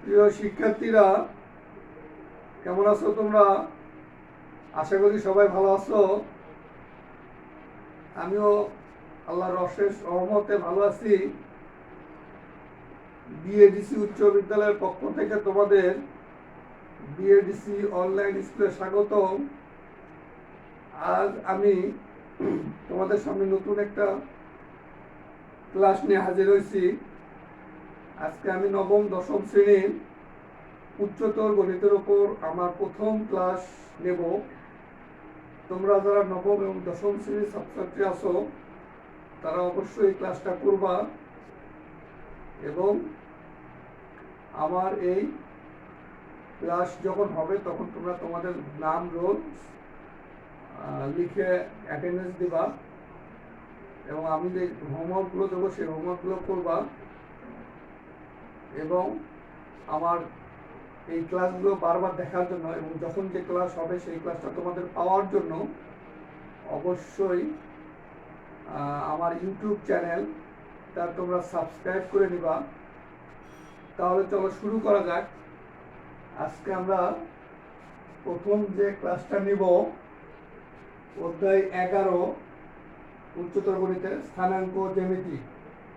প্রিয় শিক্ষার্থীরা, কেমন আছো তোমরা? আশা করি সবাই ভালো আছো। আমিও আল্লাহর অশেষ রহমতে ভালো আছি। বিএডিসি উচ্চ বিদ্যালয়ের পক্ষ থেকে তোমাদের বিএডিসি অনলাইন স্কুলে স্বাগতম। আজ আমি তোমাদের সামনে নতুন একটা ক্লাস নিয়ে হাজির হয়েছি। আজকে আমি নবম দশম শ্রেণীর উচ্চতর গণিতের উপর আমার প্রথম ক্লাস নেব। তোমরা যারা নবম এবং দশম শ্রেণীর ছাত্রছাত্রী আছো তারা অবশ্যই ক্লাসটা করবা এবং আমার এই ক্লাস যখন হবে তখন তোমরা তোমাদের নাম রোল লিখে অ্যাটেন্ডেন্স দিবা এবং আমি যে হোমওয়ার্কগুলো দেবো সেই হোমওয়ার্কগুলো করবা এবং আমার এই ক্লাসগুলো বারবার দেখার জন্য এবং যখন যে ক্লাস হবে সেই ক্লাসটা তোমাদের পাওয়ার জন্য অবশ্যই আমার ইউটিউব চ্যানেল তার তোমরা সাবস্ক্রাইব করে নিবা। তাহলে চলো শুরু করা যাক। আজকে আমরা প্রথম যে ক্লাসটা নিব অধ্যায় 11 উচ্চতর গণিতের স্থানাঙ্ক জ্যামিতি।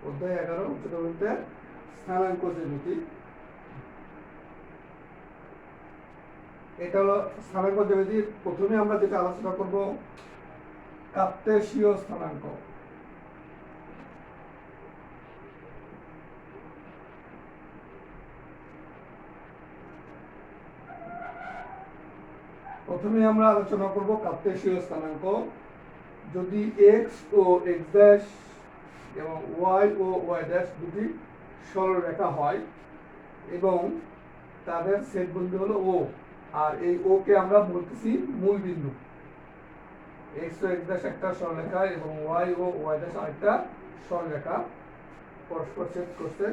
অধ্যায় 11 উচ্চতর গণিতের স্থানাঙ্ক জ্যামিতি। এটা হলো স্থানাঙ্ক জ্যামিতির প্রথমে আমরা যেটা আলোচনা করব কার্তেশীয় স্থানাঙ্ক। প্রথমে আমরা আলোচনা করব কার্তেশীয় স্থানাঙ্ক। যদি x ও x ড্যাশ এবং y ও y ড্যাশ দুটি সরলরেখা হয় এবং তাদের ছেদ বিন্দু হলো O, আর এই O কে আমরা বলতেছি মূল বিন্দু। x ও x ড্যাশ একটা সরলরেখা এবং y ও y ড্যাশ আরেকটা সরলরেখা পরস্পর ছেদ করছে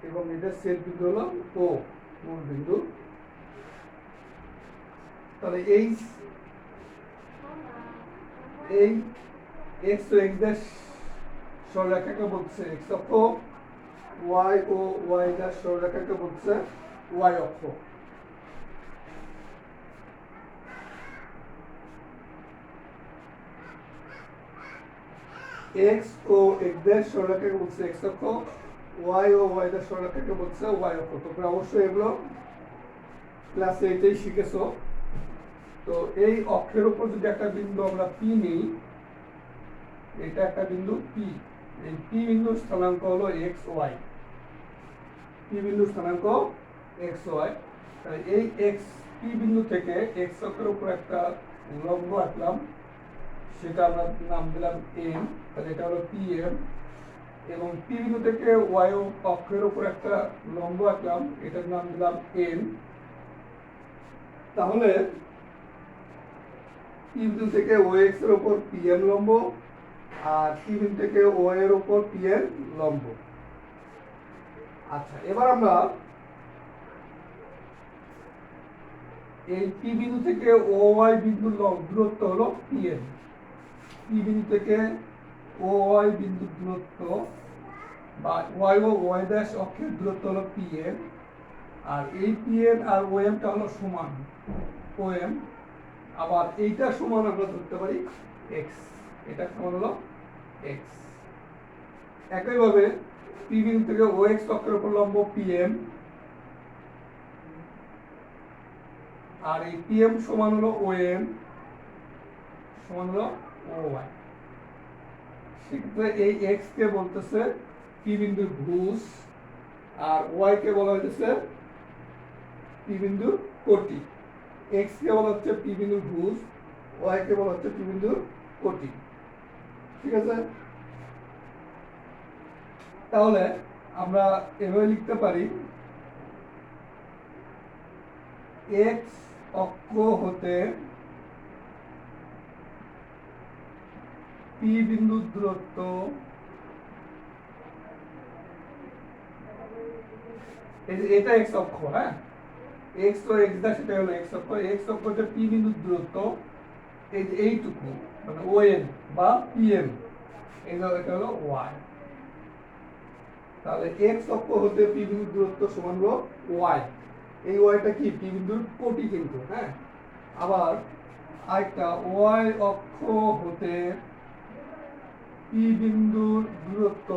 এবং এদের ছেদ বিন্দু হলো O, মূল বিন্দু। তাহলে এই x ও x ড্যাশ সরলরেখাকে বলছে x অক্ষ, y ও y ড্যাশ সরলরেখাকে বলছে y অক্ষ। x ও x ড্যাশ সরলরেখাকে বলছে x অক্ষ, y ও y ড্যাশ সরলরেখাকে বলছে y অক্ষ। তোমরা অবশ্যই এগুলো ক্লাস 8 শিখেছো। তো এই অক্ষের উপর যদি একটা বিন্দু আমরা P নিই, এটা একটা বিন্দু P, এই P বিন্দুর স্থানাঙ্ক হলো xy। P বিন্দুর স্থানাঙ্ক xy। তাহলে এই x P বিন্দু থেকে x অক্ষের উপর একটা লম্ব আঁকলাম, সেটা আমরা নাম দিলাম m। তাহলে এটা হলো PM। এবং P বিন্দু থেকে y অক্ষের উপর একটা লম্ব আঁকলাম, এটার নাম দিলাম n। তাহলে P বিন্দু থেকে OX এর উপর PM লম্ব আর P বিন্দু থেকে O এর উপর PN লম্ব। আচ্ছা, এবার আমরা এই P বিন্দু থেকে OY বিন্দুর দূরত্ব হলো PN। P বিন্দু থেকে OY বিন্দুর দূরত্ব বা Y ও Y ড্যাশ অক্ষের দূরত্ব হলো PN, আর এই PN আর OM টা হলো সমান OM। আবার এইটা সমান আমরা ধরতে পারি x, এটা সমান হলো x। একইভাবে P বিন্দু থেকে OX অক্ষের উপর লম্ব PM, আর এই PM সমান হলো OM সমান হলো OY। সেক্ষেত্রে এই x কে বলতেছে P বিন্দুর ভুজ আর y কে বলা হইতেছে P বিন্দুর কোটি। x কে বলা হচ্ছে P বিন্দুর ভুজ, y কে বলা হচ্ছে P বিন্দুর কোটি। ঠিক আছে? তাহলে আমরা এভাবে লিখতে পারি x অক্ষ হতে P বিন্দুর দূরত্ব এটা x অক্ষ। হ্যাঁ, x ও x ড্যাশ এটা হলো x অক্ষ। x অক্ষ হতে P বিন্দুর দূরত্ব এই যে এইটুকু মানে ON বা PM, এটা হলো y। তাহলে এক্স অক্ষ হতে পি বিন্দুর দূরত্ব সমান হলো ওয়াই। এই ওয়াইটা কি পি বিন্দুর কোটি কিন্তু, হ্যাঁ। আবার আরেকটা ওয়াই অক্ষ হতে পি বিন্দুর দূরত্ব,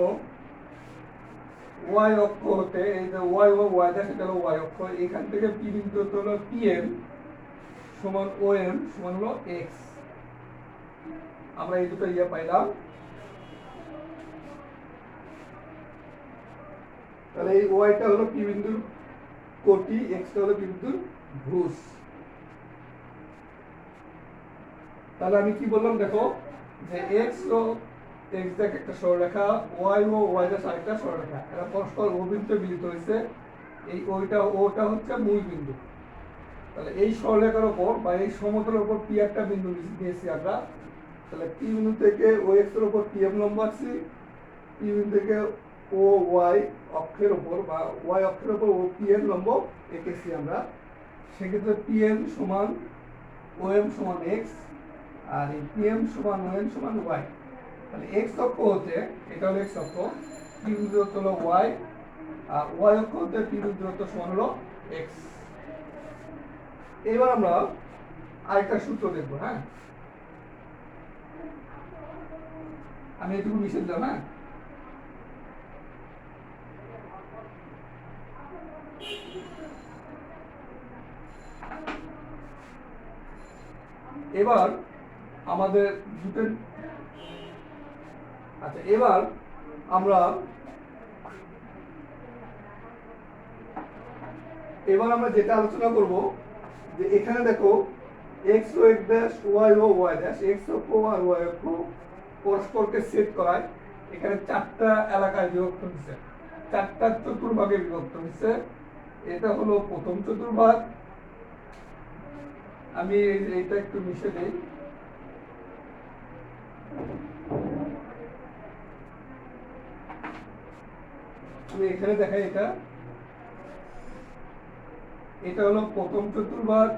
ওয়াই অক্ষ হতে এই যে ওয়াই ও ওয়াই দাস এটা হলো ওয়াই অক্ষ, এখান থেকে পি বিন্দু হলো পি এম সমান ও এম সমান হলো এক্স। আমরা এই দুটো ইয়ে পাইলাম। তাহলে এই ওয়াইটা হলো পি বিন্দুর কোটি, এক্সটা হলো পি বিন্দুর ভুজ। তাহলে আমি কি বললাম দেখো, যে এক্স ও এক্স দেখ একটা সরলরেখা, ওয়াই ও ওয়াই দাস আরেকটা সরলরেখা, এরা পরস্পর অভিমুখে মিলিত হয়েছে। এই ওটা হচ্ছে মূল বিন্দু। তাহলে এই সরলরেখার উপর বা এই সমতলের উপর পি একটা বিন্দু নিয়েছি আমরা। তাহলে পি বিন্দু থেকে ও এক্স এর উপর পি এম লম্ব আছি, পি বিন্দু থেকে ও ওয়াই অক্ষের উপর বা ওয়াই অক্ষের উপর ও পি এম লম্ব এঁকেছি আমরা। সেক্ষেত্রে পি এম সমান ও এম সমান এক্স, আর এই পি এম সমান ও এম সমান ওয়াই। তাহলে এক্স অক্ষ হতে এটা হলো এক্স অক্ষ, পি বিন্দু দূরত্ব হলো ওয়াই, আর ওয়াই অক্ষ হতে পি বিন্দু দূরত্ব সমান হলো এক্স। এবার আমরা আরেকটা সূত্র দেখবো, হ্যাঁ। আমি এটুকু মিশে দিলাম, হ্যাঁ। এবার আমাদের দুটো, আচ্ছা এবার আমরা যেটা আলোচনা করব, যে এখানে দেখো এক্স ও এক্স ড্যাশ ওয়াই ও ওয়াই ড্যাশ, এক্স অক্ষ আর ওয়াই অক্ষ পরস্পরকে সেট করায় এখানে চারটা এলাকায় বিভক্ত হচ্ছে, চারটা চতুর্ভাগে বিভক্ত হচ্ছে। এটা হলো প্রথম চতুর্ভাগ। আমি এইটা একটু মিশে দেই। আমি এখানে দেখাই, এটা হলো প্রথম চতুর্ভাগ,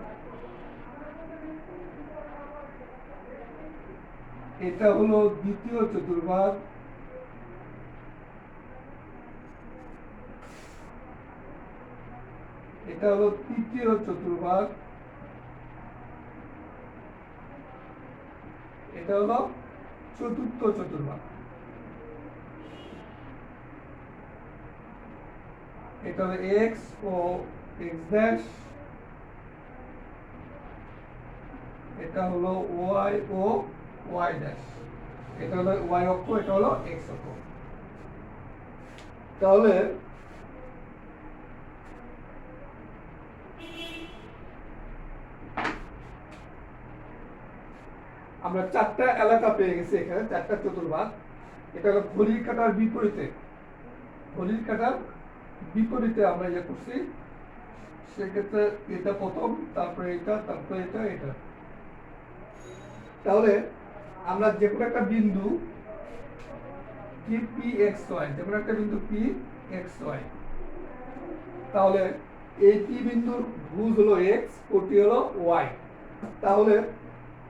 এটা হলো দ্বিতীয় চতুর্ভাগ, এটা হলো তৃতীয় চতুর্ভাগ, এটা হলো চতুর্থ চতুর্ভাগ। এটা হলো এক্স ও এক্স ড্যাশ, এটা হলো ওয়াই ও ওয়াই ড্যাশ, এটা হলো ওয়াই অক্ষ, এটা হলো এক্স অক্ষ। তাহলে আমরা চারটা এলাকা পেয়ে গেছি, এখানে চারটা চতুর্ভাগ। এটা হলো ঘড়ির কাঁটার বিপরীতে, ঘড়ির কাঁটার বিপরীতে আমরা ইয়ে করছি। সেক্ষেত্রে এটা প্রথম, তারপরে এটা, তারপরে এটা, এটা। তাহলে আমরা যে কোনো একটা বিন্দু পি এক্স ওয়াই, যে কোনো একটা বিন্দু পি এক্স ওয়াই, তাহলে এই পি বিন্দুর ভুজ হলো এক্স, কোটি হলো ওয়াই। তাহলে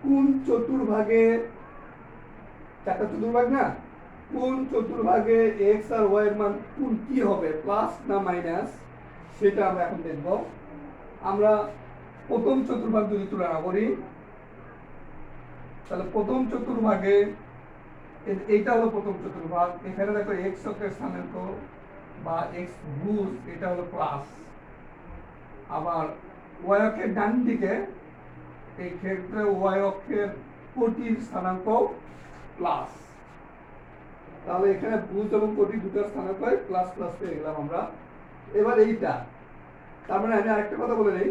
কোন চতুর্ভাগে, চারটা চতুর্ভাগ না, কোন চতুর্ভাগে এক্স আর ওয়াই এর মান কোন কি হবে, প্লাস না মাইনাস, সেটা আমরা এখন দেখব। আমরা প্রথম চতুর্ভাগ যদি তুলনা করি, তাহলে প্রথম চতুর্ভাগে এইটা হলো প্রথম চতুর্ভাগ। এখানে দেখো এক্স অক্ষের স্থানাঙ্ক বা এক্স ভুজ এটা হলো প্লাস, আবার ওয়াই অক্ষের ডান দিকে এই ক্ষেত্রে ওয়াই অক্ষের কোটির স্থানাঙ্ক প্লাস। তাহলে এখানে ভুজ এবং কোটি দুটো স্থানাঙ্ক প্লাস প্লাস পেয়ে গেলাম আমরা। এবার এইটা, তার মানে আমি আরেকটা কথা বলে নেই,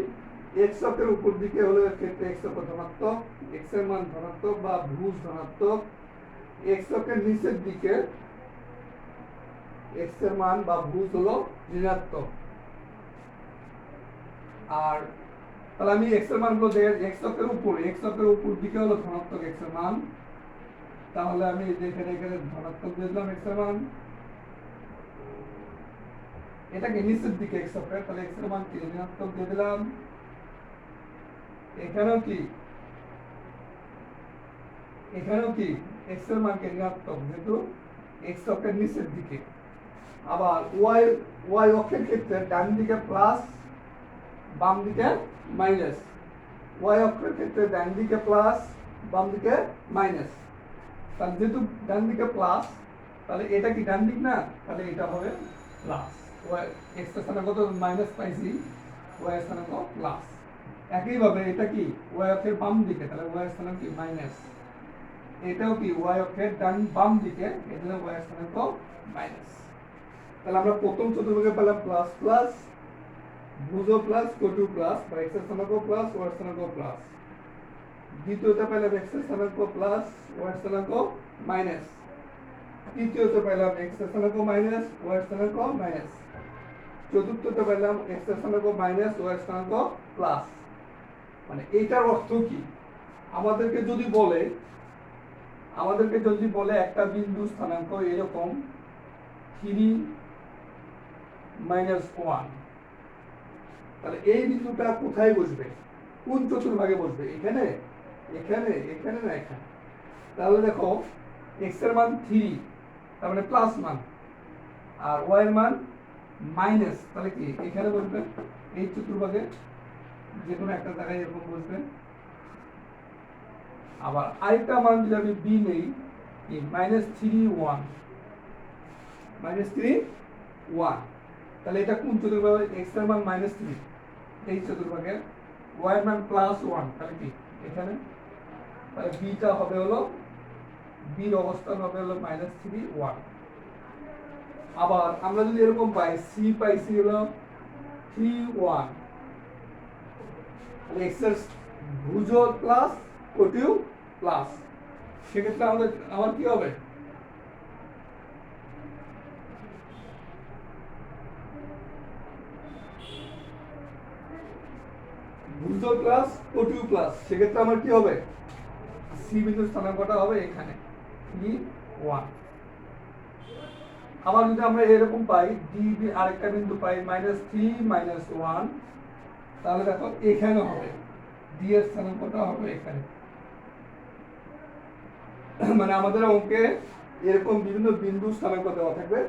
এক্স অক্ষের উপর দিকে হলো ক্ষেত্রে এক্স অক্ষ ধনাত্মক, এক্স এর মান ধনাত্মক বা ভুজ ধনাত্মক। এক্স অক্ষের নিচের দিকে এক্স এর মান বা ভুজ হলো ঋণাত্মক। আর তাহলে আমি এক্স এর মান গুলো এক্স অক্ষের উপর দিকে হলো ধনাত্মক এক্স এর মান, তাহলে আমি এখানে ধনাত্মক দিয়ে দিলাম এক্স এর মান। এটাকে নিচের দিকে এক্স অক্ষের, তাহলে এক্স এর মান কি ঋণাত্মক দিয়ে দিলাম। এখানেও কি এক্স এর মান কে ঋণাত্মক, যেহেতু এক্স অক্ষের নিচের দিকে। আবার ওয়াই ওয়াই অক্ষের ক্ষেত্রে ডান দিকে প্লাস বাম দিকে মাইনাস, ওয়াই অক্ষের ক্ষেত্রে ডান দিকে প্লাস বাম দিকে মাইনাস। তাহলে যেহেতু ডান দিকে প্লাস, তাহলে এটা কি ডান দিক না, তাহলে এটা হবে প্লাস। ওয়াই এক্স এর স্থানাঙ্ক তো মাইনাস পাইছি, ওয়াই এর স্থানাঙ্ক প্লাস। একইভাবে এটা কি ওয়াই অক্ষের বাম দিকে, তাহলে ওয়াই এর স্থানাঙ্ক কি মাইনাস। এটাও কি ওয়াই অক্ষের ডান বাম দিকে, এই জন্য ওয়াই এর স্থানাঙ্ক মাইনাস। তাহলে আমরা প্রথম চতুর্ভুজে পেলাম প্লাস প্লাস, ভুজও প্লাস, কোটু প্লাস, বা এক্স এর স্থানাঙ্ক প্লাস, ওয়াই এর স্থানাঙ্ক প্লাস। দ্বিতীয়তে পেলাম এক্স এর স্থানাঙ্ক প্লাস, ওয়াই এর স্থানাঙ্ক মাইনাস। তৃতীয়তে পেলাম এক্স এর স্থানাঙ্ক মাইনাস, ওয়াই এর স্থানাঙ্ক মাইনাস। চতুর্থতে পেলাম এক্স এর স্থানাঙ্ক মাইনাস, ওয়াই এর স্থানাঙ্ক প্লাস। মানে এইটার অর্থ কি, আমাদেরকে যদি বলে একটা বিন্দু স্থানাঙ্ক এরকম 3 - 1, তাহলে এই বিন্দুটা কোথায় বসবে, কোন চতুর্ভাগে বসবে, এখানে এখানে এখানে না এখানে। তাহলে দেখো এক্স এর মান 3, তার মানে প্লাস মান, আর ওয়াই এর মান মাইনাস, তাহলে কি এখানে বসবে, এই চতুর্ভাগে যে কোনো একটা জায়গায় এরকম বসবে। আবার আরেকটা মান যদি আমি বি নেই, কি -3 1, -3 1, তাহলে এটা কোন চতুর্ভাগে, এক্স এর মান -3 এই চতুর্ভাগে, ওয়াই এর মান +1, তাহলে কি এখানে। তাহলে বিটা হবে হলো, বির অবস্থান হবে হলো -3 1। আবার আমরা যদি এরকম পাই, সি পাইছি হলো 3 1, তাহলে এক্স এর ভুজ প্লাস কোটিও প্লাস, সেক্ষেত্রে আমার কি হবে, ভুজ প্লাস কোটিও প্লাস, সেক্ষেত্রে আমার কি হবে, সি বিন্দুর স্থানাঙ্কটা হবে এখানে 3 1। আবার যদি আমরা এরকম পাই, ডি আরেকটা বিন্দু পাই -3 -1, তাহলে দেখো এখানে হবে, ডি এর স্থানাঙ্কটা হবে এখানে। মানে আমাদের অঙ্কে এরকম বিভিন্ন বিন্দু স্থানাঙ্ক দেওয়া থাকবে,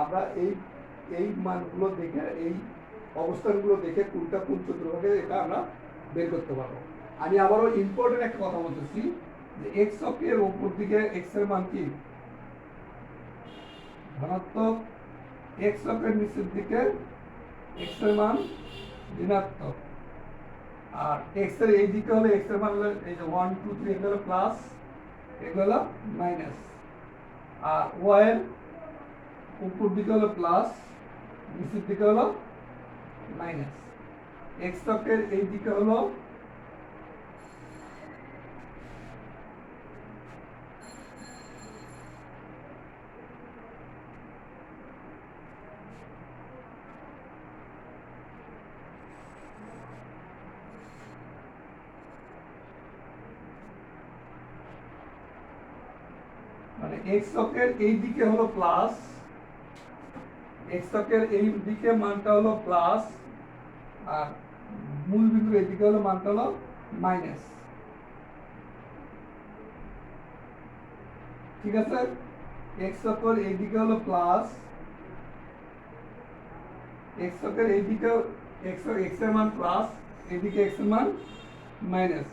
আমরা এই মানগুলো দেখে, এই অবস্থানগুলো দেখে কোনটা কোন চতুর্ভাগে, এটা আমরা বের করতে পারবো। আমি আবারও ইম্পর্টেন্ট একটা কথা বলতেছি, যে এক্স অক্ষের উপর দিকে এক্স এর মান কি ধনাত্মক, এক্স অক্ষের নিচের দিকে এক্স এর মান ঋণাত্মক, আর এক্স এর এই দিকে হলে এক্স এর মান হলো এই যে 1 2 3, এগুলো প্লাস, এগুলো মাইনাস। আর ওয়াই এর উপর দিকে হলো প্লাস, নিচের দিকে হলো মাইনাস। এক্স অক্ষের এই দিকে হলো মানে এক্স অক্ষের এই দিকে হলো প্লাস, এক্স অক্ষের এই দিকে মানটা হলো প্লাস, আর মূল বিন্দুর এই দিকে হলো মানটা হলো মাইনাস। ঠিক আছে, এক্স অক্ষের এই দিকে হলো প্লাস, এক্স অক্ষের এই দিকে এক্স এর মান প্লাস, এদিকে এক্স এর মান মাইনাস।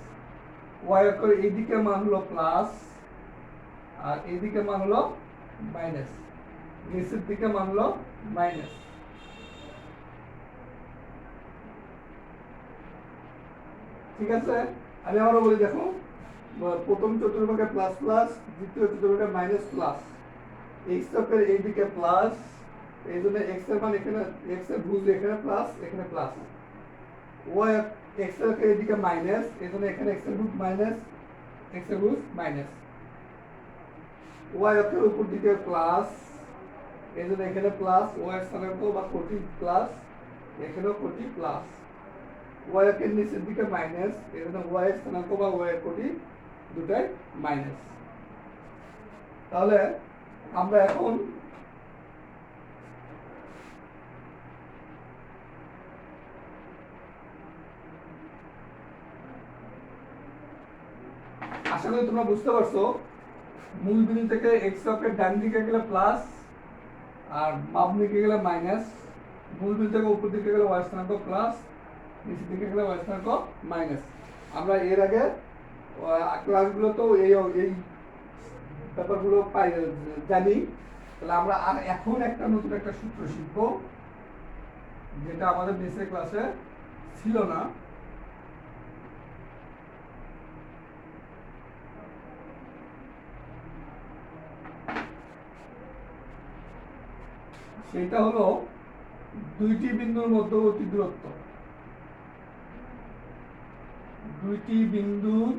ওয়াই অক্ষের এই দিকে মান হলো প্লাস, আর এইদিকে মান হলো মাইনাস, নিচের দিকে মান হলো মাইনাস। ঠিক আছে, আমি আবারও বলি, দেখো প্রথম চতুর্ভাগে প্লাস প্লাস, দ্বিতীয় চতুর্ভাগে মাইনাস প্লাস। এক্স অক্ষের এইদিকে প্লাস, এই জন্য এক্স এর মান এখানে, এক্স এর ভুজ এখানে প্লাস, এখানে প্লাস। ওয়াই এক্স অক্ষের এইদিকে মাইনাস, এই জন্য এখানে এক্স এর ভুজ মাইনাস, এক্স এর ভুজ মাইনাস। ওয়াই অক্ষের উপর দিকে প্লাস, এই জন্য এখানে প্লাস, ওয়াই এর স্থানাঙ্ক বা কোটি প্লাস, এখানেও কোটি প্লাস। ওয়াই অক্ষের নিচের দিকে মাইনাস, এই জন্য ওয়াই এর স্থানাঙ্ক বা ওয়াই এর কোটি দুটাই মাইনাস। তাহলে আমরা এখন আশা করি তোমরা বুঝতে পারছো, মূল বিন্দু থেকে এক্স অক্ষের ডান দিকে গেলে প্লাস, আর মাপ দিকে গেলে মাইনাস, মূল বিন্দু থেকে উপর দিকে গেলে ওয়াই স্থানাঙ্ক প্লাস, নিচের দিকে গেলে ওয়াই স্থানাঙ্ক মাইনাস। আমরা এর আগে ক্লাসগুলোতেও এই ব্যাপারগুলো জানি। তাহলে আমরা আর এখন একটা নতুন একটা সূত্র শিখব, যেটা আমাদের বেসিক ক্লাসে ছিল না। সেটা হলো দুইটি বিন্দুর মধ্যবর্তী দূরত্ব। দুইটি বিন্দুর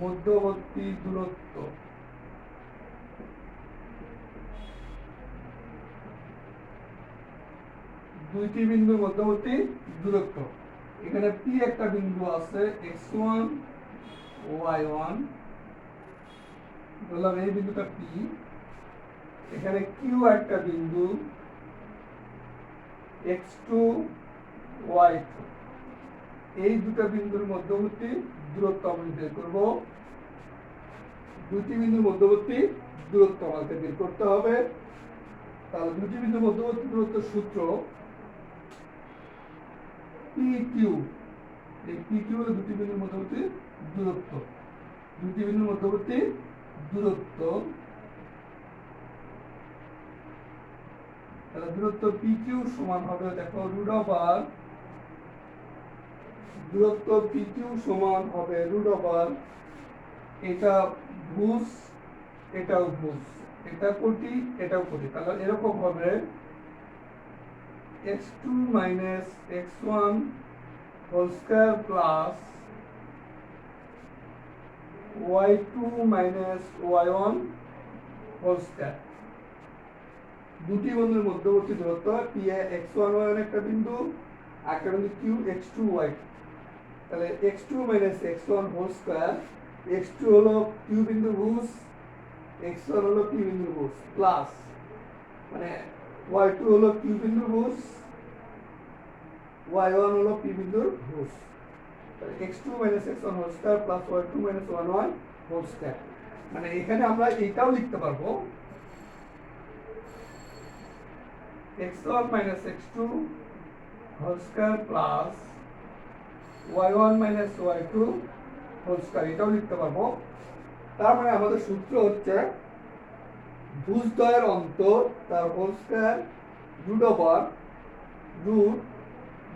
মধ্যবর্তী দূরত্ব। দুইটি বিন্দুর মধ্যবর্তী দূরত্ব। এখানে পি একটা বিন্দু আছে x1 y1, বললাম এই বিন্দুটা পি। এখানে কিউ একটা বিন্দু x2 y2। এই দুটো বিন্দুর মধ্যবর্তী দূরত্ব আমরা বের করব। দুটি বিন্দুর মধ্যবর্তী দূরত্ব আমাদের বের করতে হবে। তাহলে দুটি বিন্দুর মধ্যবর্তী দূরত্বের সূত্র PQ। এই PQ হলো দুটি বিন্দুর মধ্যবর্তী দূরত্ব। দুটি বিন্দুর মধ্যবর্তী দূরত্ব, তাহলে দূরত্ব PQ সমান হবে, দেখো রুট ওভার, দূরত্ব PQ সমান হবে রুট ওভার, এটা ভুজ এটাও ভুজ, এটা কোটি এটাও কোটি। তাহলে এরকম হবে x2 minus x1 whole square plus y2 minus y1 whole square। দুটি বিন্দুর মধ্যবর্তী দূরত্ব p x1 y1 একটা বিন্দু, আর একটা বিন্দু q x2 y2। তাহলে x2 minus x1 whole square, x2 হলো q বিন্দু ভুজ, x1 হলো p বিন্দু ভুজ, প্লাস মানে y2 হলো q বিন্দু ভুজ, y1 হলো p বিন্দুর ভুজ। তাহলে x2 minus x1 whole square plus y2 minus y1 whole square। মানে এখানে আমরা এইটাও লিখতে পারবো x1 minus x2 whole square plus y1 minus y2 whole square, এটাও লিখতে পারবো। তার মানে আমাদের সূত্র হচ্ছে ভুজদ্বয়ের অন্তর তার whole square root over root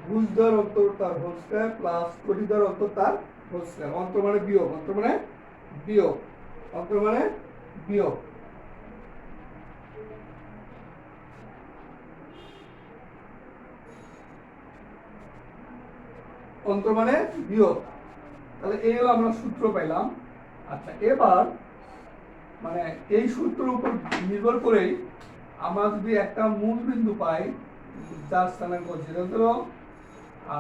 ভুজদ্বয়ের অন্তর তার হোল স্কয়ার প্লাস কোটিদ্বয়ের অন্তর তার হোল স্কয়ার। অন্তর মানে বিয়োগ, অন্তর মানে বিয়োগ, অন্তর মানে বিয়োগ। অন্তর মানে বিয়োগ। তাহলে এই হলো আমরা সূত্র পাইলাম। আচ্ছা, এবার মানে এই সূত্রের উপর নির্ভর করেই আমরা যদি একটা মূল বিন্দু পাই যার স্থানাঙ্ক 0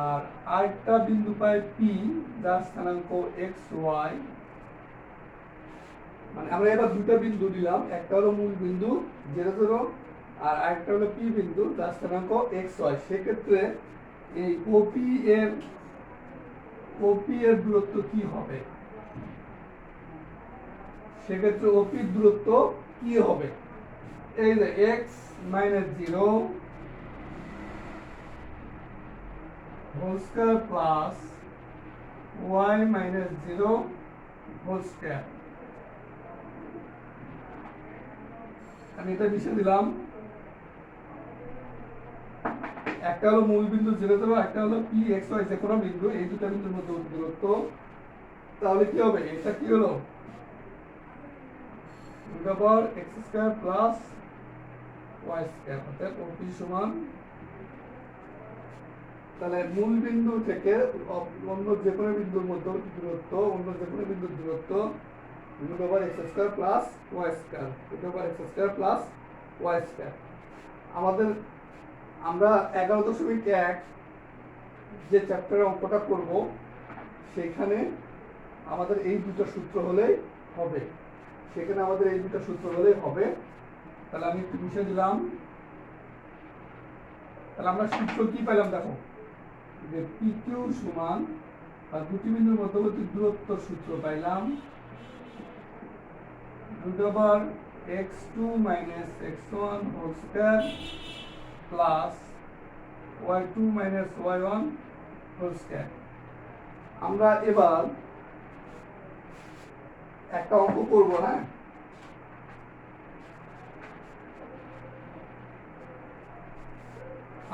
আর আরেকটা বিন্দু পাই পি যার স্থানাঙ্ক xy, মানে আমরা এবার দুটো বিন্দু দিলাম, একটা হলো মূল বিন্দু 0 আর আরেকটা হলো পি বিন্দু যার স্থানাঙ্ক xy। সেক্ষেত্রে এই OP এর দূরত্ব কি হবে? সেক্ষেত্রে OP এর দূরত্ব কি হবে? এই যে x minus 0 whole square plus y minus 0 whole square। আমি এটা মিশে দিলাম। একটা হলো মূল বিন্দু 0 একটা হলো p x y যে কোনো বিন্দু, এই দুটো বিন্দুর মধ্যে দূরত্ব। তাহলে কি হবে? এটা কি হলো root over x square plus y square, অর্থাৎ OP সমান, তাহলে মূল বিন্দু থেকে অন্য যে কোনো বিন্দুর মধ্যবর্তী দূরত্ব, অন্য যে কোনো বিন্দুর দূরত্ব root over x square plus y square, root over x square plus y square। আমাদের আমরা 11.1 যে চ্যাপ্টারে অঙ্কটা করব সেখানে আমাদের এই দুটো সূত্র হলেই হবে। সেখানে আমাদের এই দুটো সূত্র হলেই হবে। তাহলে আমি একটু মিশে দিলাম। তাহলে আমরা সূত্র কি পেলাম? দেখো যে PQ সমান আর দুটি বিন্দুর মধ্যবর্তী দূরত্ব সূত্র পাইলাম root over x2 minus x1 whole square plus y2 minus y1 whole square। আমরা এবার একটা অঙ্ক করব, হ্যাঁ।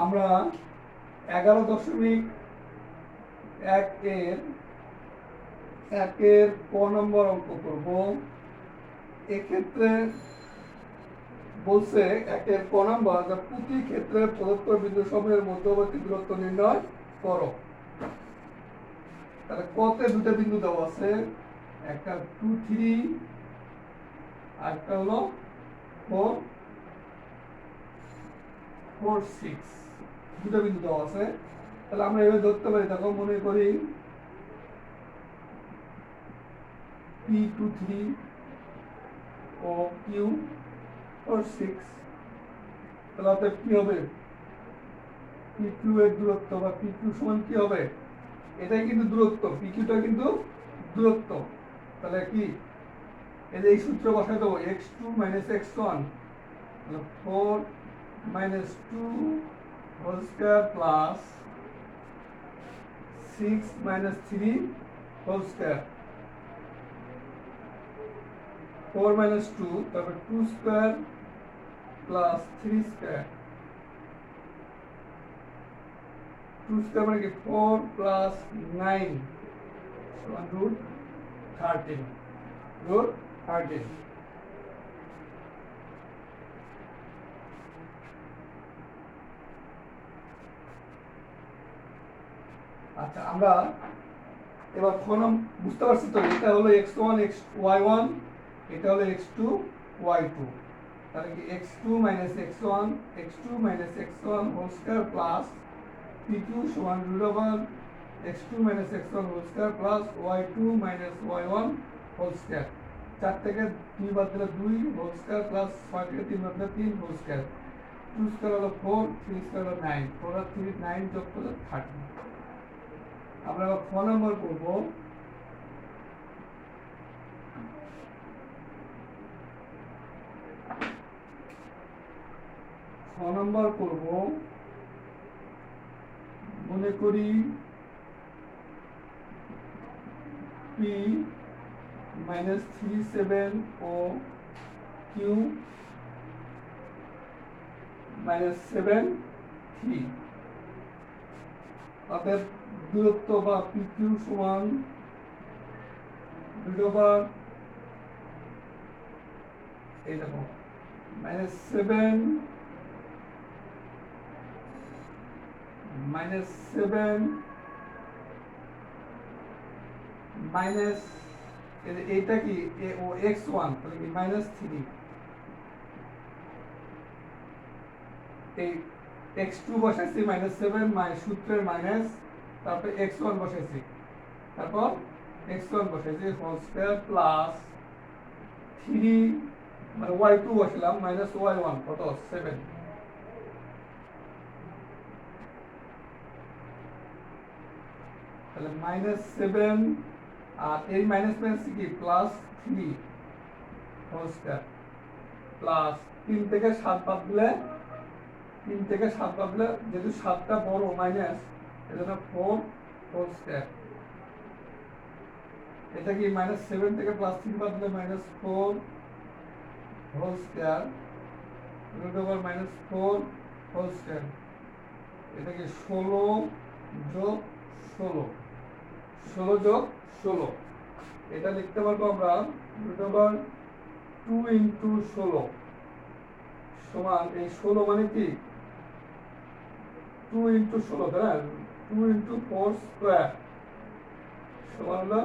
আমরা 11.1 এর ক নম্বর অঙ্ক করব। এক্ষেত্রে বলছে একের ক নম্বর প্রতি ক্ষেত্রে প্রদত্ত বিন্দু সমূহের মধ্যবর্তী দূরত্ব নির্ণয় করো। তাহলে কতে দুটো বিন্দু দেওয়া আছে, একটা 2 3 আর একটা হলো 4 4 6, দুটো বিন্দু দেওয়া আছে। তাহলে আমরা এভাবে ধরতে পারি, দেখো মনে করি P23 ও Q46, তাহলে অতএব কি হবে, PQ এর দূরত্ব বা PQ সমান কি হবে, এটাই কিন্তু দূরত্ব, PQটা কিন্তু দূরত্ব। তাহলে কি এই সূত্র বসাই দেবো, x2 minus x1 4 minus 2 whole square plus 6 minus 3 whole square, 4 minus 2 তারপর 2 square plus 3 square, 2 square মানে কি 4 plus 9 সমান root 13, root 13। আচ্ছা, আমরা এবার ফর্ম বুঝতে পারছি তো, এটা হলো x1 y1, এটা হলো x2 y2। তাহলে কি x2 minus x1 whole square plus p2 সমান root over x2 minus x1 whole square plus y2 minus y1 whole square। 4 থেকে 2 বাদ দিলে 2 whole square plus 6 থেকে 3 বাদ দিলে 3 whole square, 2 square হলো 4, 3 square হলো 9, 4 আর 3 9 যোগ করলে 30। আমরা এবার 4 নম্বর করব। মনে করি P minus 37 ও Q minus 7 3, অতএব দূরত্ব বা PQ সমান root over এই দেখো minus 7 minus এইটা কি ও x1, তাহলে কি minus 3, এই x2 বসাইছি -7 সূত্রের মাইনাস, তারপর x1 বসাইছি, তারপর x1 বসাইছি হোল স্কয়ার প্লাস 3 মানে y2 বসালাম মাইনাস y1 কত 7, তাহলে -7 আর এই মাইনাস মাইনাস কি প্লাস 3 হোল স্কয়ার প্লাস 3 থেকে 7 বাদ দিলে যেহেতু 7টা বড় মাইনাস, এজন্য 4 হোল স্কয়ার। এটা কি -7 থেকে +3 বাদ দিলে -4 whole square root over -4 whole square. এটা কি 16 যোগ 16 এটা লিখতে পারবো আমরা রুট ওভার 2 × 16 সমান, এই 16 মানে কি 2 × 16, তাই না, 2 × 4 স্কয়ার সমান হলো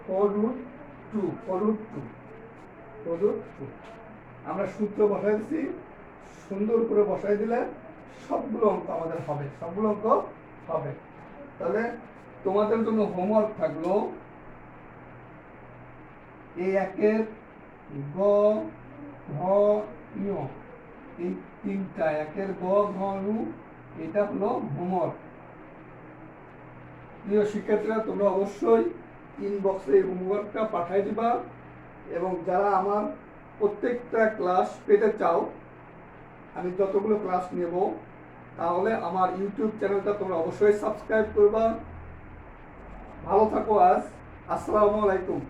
4√2। আমরা সূত্র বসাই দিচ্ছি, সুন্দর করে বসাই দিলে সবগুলো অঙ্ক আমাদের হবে, তাহলে তোমাদের জন্য হোমওয়ার্ক থাকলো এই একের গ ঘ ঞ, এই তিনটা একের গ ঘ ঞ, এটা হলো হোমওয়ার্ক। প্রিয় শিক্ষার্থীরা, তোমরা অবশ্যই ইনবক্সে এই হোমওয়ার্কটা পাঠাই দিবা এবং যারা আমার প্রত্যেকটা ক্লাস পেতে চাও, আমি যতগুলো ক্লাস নেব, তাহলে আমার ইউটিউব চ্যানেলটা তোমরা অবশ্যই সাবস্ক্রাইব করবা। ভালো থাকো। আসসালামু আলাইকুম।